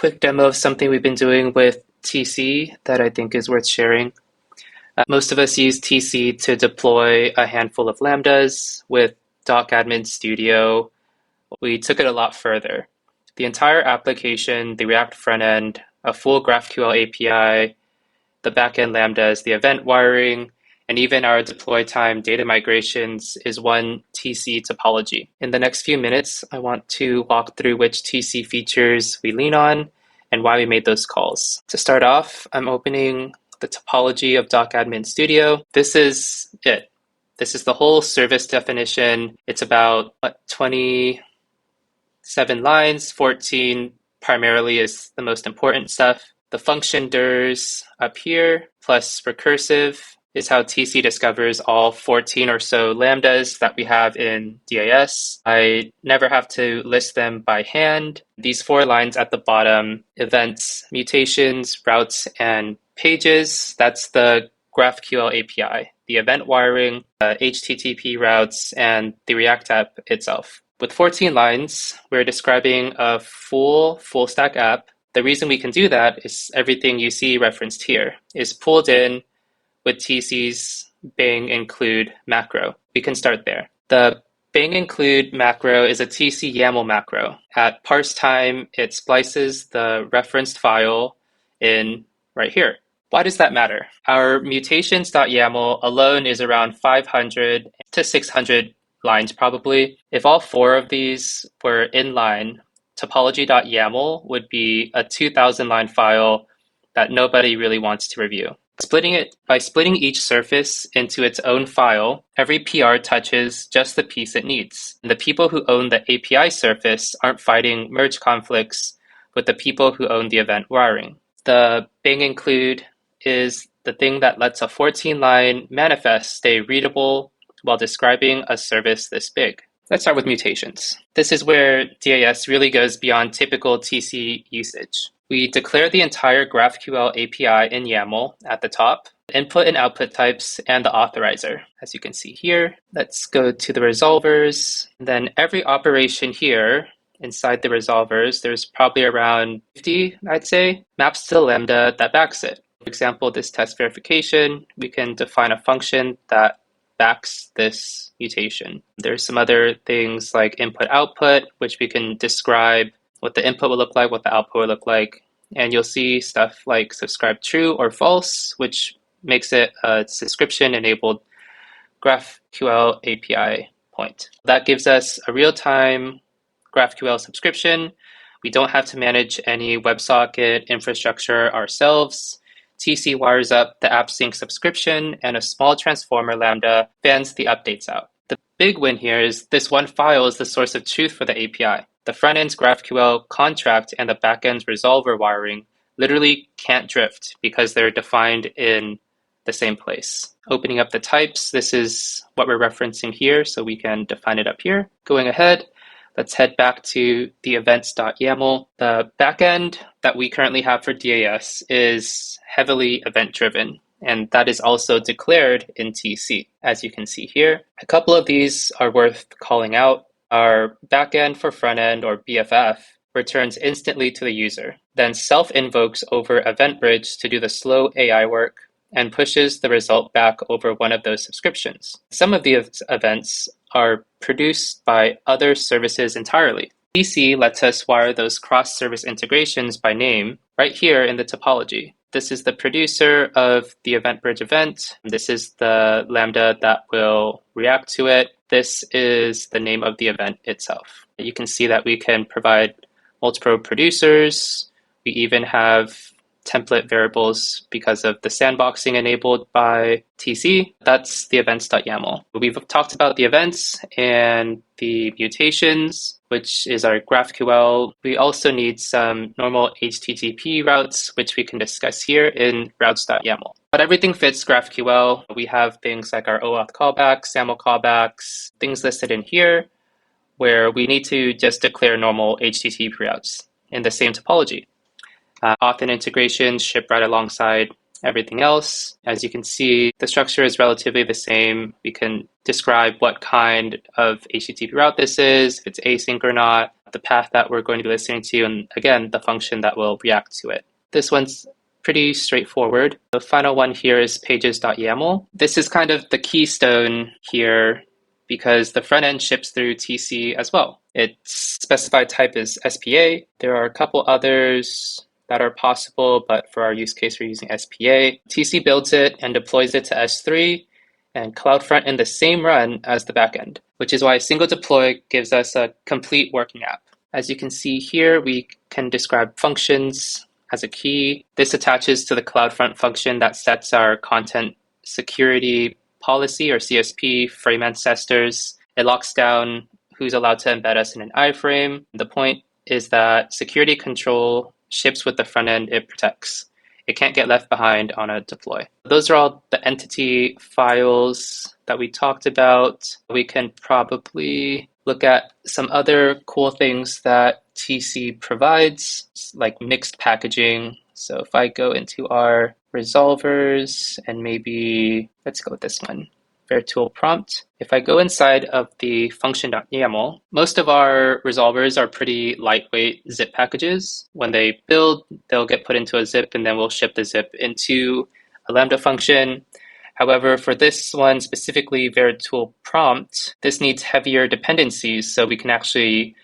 quick demo of something we've been doing with TC that I think is worth sharing. Most of us use TC to deploy a handful of Lambdas. With DocAdmin Studio, we took it a lot further. The entire application, the React front end, a full GraphQL API, the backend Lambdas, the event wiring, and even our deploy time data migrations is one TC topology. In the next few minutes, I want to walk through which TC features we lean on and why we made those calls. To start off, I'm opening the topology of DocAdmin Studio. This is it. This is the whole service definition. It's about 27 lines, 14 primarily is the most important stuff. The function DIRs up here, plus recursive, is how TC discovers all 14 or so Lambdas that we have in DAS. I never have to list them by hand. These 4 lines at the bottom, events, mutations, routes, and pages, that's the GraphQL API, the event wiring, HTTP routes, and the React app itself. With 14 lines, we're describing a full stack app. The reason we can do that is everything you see referenced here is pulled in with TC's bang include macro. We can start there. The bang include macro is a TC YAML macro. At parse time, it splices the referenced file in right here. Why does that matter? Our mutations.yml alone is around 500 to 600 lines probably. If all 4 of these were in line, topology.yml would be a 2,000 line file that nobody really wants to review. By splitting each surface into its own file, every PR touches just the piece it needs. And the people who own the API surface aren't fighting merge conflicts with the people who own the event wiring. The bang include is the thing that lets a 14-line manifest stay readable while describing a service this big. Let's start with mutations. This is where DAS really goes beyond typical TC usage. We declare the entire GraphQL API in YAML at the top, input and output types, and the authorizer, as you can see here. Let's go to the resolvers. And then every operation here inside the resolvers, there's probably around 50, I'd say, maps to the Lambda that backs it. For example, this test verification, we can define a function that backs this mutation. There's some other things like input-output, which we can describe what the input will look like, what the output will look like. And you'll see stuff like subscribe true or false, which makes it a subscription-enabled GraphQL API point. That gives us a real-time GraphQL subscription. We don't have to manage any WebSocket infrastructure ourselves. TC wires up the AppSync subscription, and a small transformer Lambda fans the updates out. The big win here is this one file is the source of truth for the API. The front end's GraphQL contract and the back end's resolver wiring literally can't drift because they're defined in the same place. Opening up the types, this is what we're referencing here, so we can define it up here. Going ahead, let's head back to the events.yml. The backend that we currently have for DAS is heavily event-driven, and that is also declared in TC, as you can see here. A couple of these are worth calling out. Our backend for frontend, or BFF, returns instantly to the user, then self-invokes over EventBridge to do the slow AI work, and pushes the result back over one of those subscriptions. Some of these events are produced by other services entirely. TC lets us wire those cross-service integrations by name right here in the topology. This is the producer of the EventBridge event. This is the Lambda that will react to it. This is the name of the event itself. You can see that we can provide multiple producers. We even have template variables because of the sandboxing enabled by TC. That's the events.yml. We've talked about the events and the mutations, which is our GraphQL. We also need some normal HTTP routes, which we can discuss here in routes.yml. But everything fits GraphQL. We have things like our OAuth callbacks, SAML callbacks, things listed in here, where we need to just declare normal HTTP routes in the same topology. Auth and integrations ship right alongside everything else. As you can see, the structure is relatively the same. We can describe what kind of HTTP route this is, if it's async or not. the path that we're going to be listening to, and again, the function that will react to it. This one's pretty straightforward. The final one here is pages.yml. This is kind of the keystone here because the front end ships through TC as well. Its specified type is SPA. There are a couple others that are possible, but for our use case, we're using SPA. TC builds it and deploys it to S3 and CloudFront in the same run as the backend, which is why a single deploy gives us a complete working app. As you can see here, we can describe functions as a key. This attaches to the CloudFront function that sets our content security policy or CSP frame ancestors. It locks down who's allowed to embed us in an iframe. The point is that security control ships with the front end it protects. It can't get left behind on a deploy. Those are all the entity files that we talked about. We can probably look at some other cool things that TC provides, like mixed packaging. So if I go into our resolvers and maybe, let's go with this one, Virtual prompt. If I go inside of the function.yml, most of our resolvers are pretty lightweight zip packages. When they build, they'll get put into a zip and then we'll ship the zip into a Lambda function. However, for this one specifically, virtual prompt, this needs heavier dependencies, so we can actually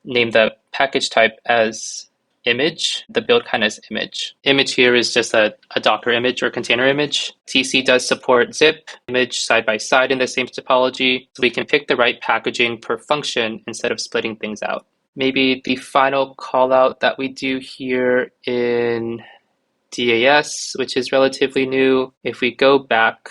name the package type as image, the build kind as image. Image here is just a Docker image or container image. TC does support zip, image side by side in the same topology, so we can pick the right packaging per function instead of splitting things out. Maybe the final call out that we do here in DAS, which is relatively new, if we go back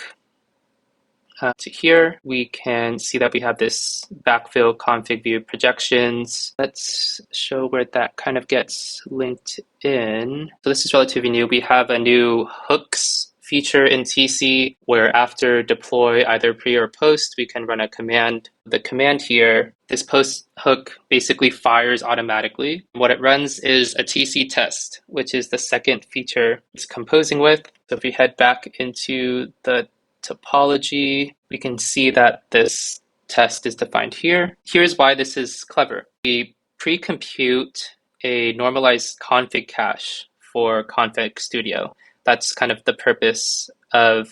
to here, we can see that we have this backfill config view projections. Let's show where that kind of gets linked in. So this is relatively new. We have a new hooks feature in TC where after deploy either pre or post, we can run a command. The command here, this post hook basically fires automatically. What it runs is a TC test, which is the second feature it's composing with. So if we head back into the topology, we can see that this test is defined here. Here's why this is clever. We pre-compute a normalized config cache for Config Studio. That's kind of the purpose of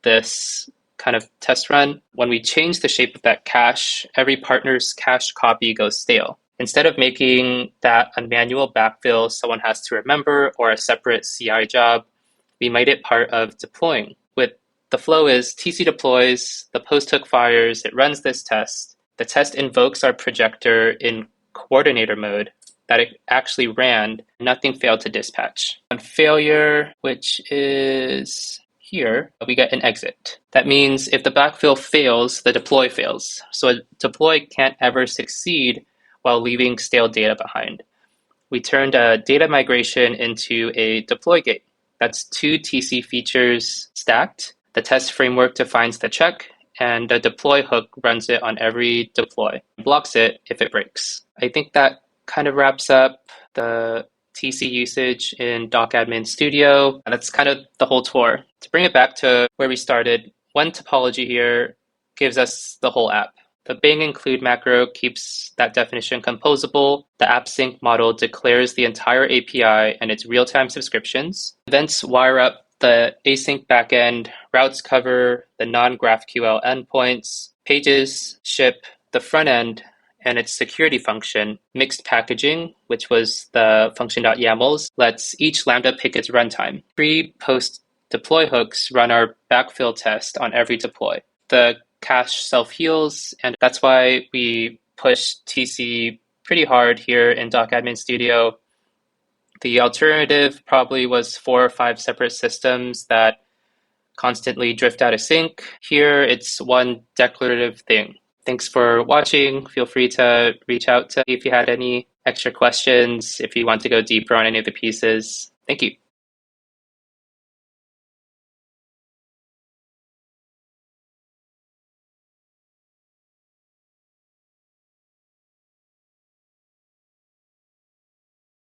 this kind of test run. When we change the shape of that cache, every partner's cache copy goes stale. Instead of making that a manual backfill someone has to remember or a separate CI job, we made it part of deploying. The flow is TC deploys, the post hook fires, it runs this test. The test invokes our projector in coordinator mode that it actually ran. Nothing failed to dispatch. On failure, which is here, we get an exit. That means if the backfill fails, the deploy fails. So a deploy can't ever succeed while leaving stale data behind. We turned a data migration into a deploy gate. That's two TC features stacked. The test framework defines the check, and the deploy hook runs it on every deploy, blocks it if it breaks. I think that kind of wraps up the TC usage in DocAdmin Studio. That's kind of the whole tour. To bring it back to where we started, one topology here gives us the whole app. The Bing include macro keeps that definition composable. The AppSync model declares the entire API and its real-time subscriptions. Events wire up the async backend, routes cover the non-GraphQL endpoints, pages ship the front end and its security function. Mixed packaging, which was the function.ymls, lets each Lambda pick its runtime. Pre-post deploy hooks run our backfill test on every deploy. The cache self-heals, and that's why we push TC pretty hard here in DocAdmin Studio. The alternative probably was 4 or 5 separate systems that constantly drift out of sync. Here, it's one declarative thing. Thanks for watching. Feel free to reach out to me if you had any extra questions, if you want to go deeper on any of the pieces. Thank you.